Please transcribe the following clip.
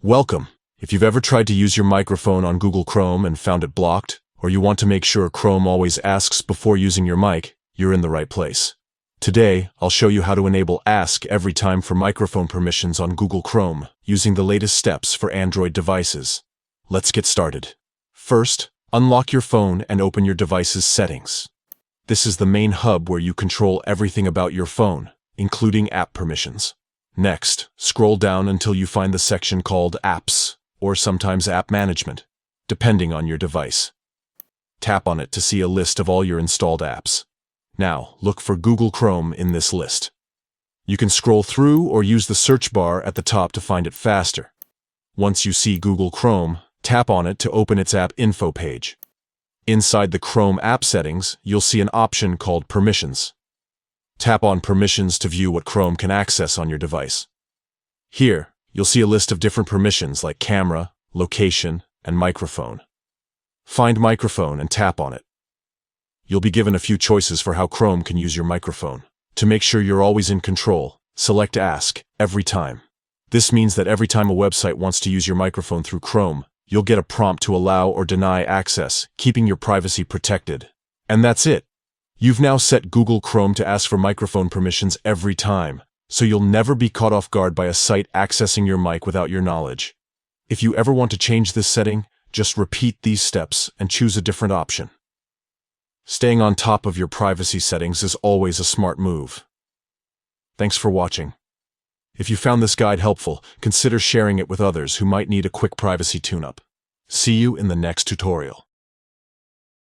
Welcome. If you've ever tried to use your microphone on Google Chrome and found it blocked, or you want to make sure Chrome always asks before using your mic, you're in the right place. Today, I'll show you how to enable Ask every time for microphone permissions on Google Chrome using the latest steps for Android devices. Let's get started. First, unlock your phone and open your device's settings. This is the main hub where you control everything about your phone, including app permissions. Next, scroll down until you find the section called Apps, or sometimes App Management, depending on your device. Tap on it to see a list of all your installed apps. Now, look for Google Chrome in this list. You can scroll through or use the search bar at the top to find it faster. Once you see Google Chrome, tap on it to open its app info page. Inside the Chrome app settings, you'll see an option called Permissions. Tap on Permissions to view what Chrome can access on your device. Here, you'll see a list of different permissions like camera, location, and microphone. Find Microphone and tap on it. You'll be given a few choices for how Chrome can use your microphone. To make sure you're always in control, select Ask every time. This means that every time a website wants to use your microphone through Chrome, you'll get a prompt to allow or deny access, keeping your privacy protected. And that's it. You've now set Google Chrome to ask for microphone permissions every time, so you'll never be caught off guard by a site accessing your mic without your knowledge. If you ever want to change this setting, just repeat these steps and choose a different option. Staying on top of your privacy settings is always a smart move. Thanks for watching. If you found this guide helpful, consider sharing it with others who might need a quick privacy tune-up. See you in the next tutorial.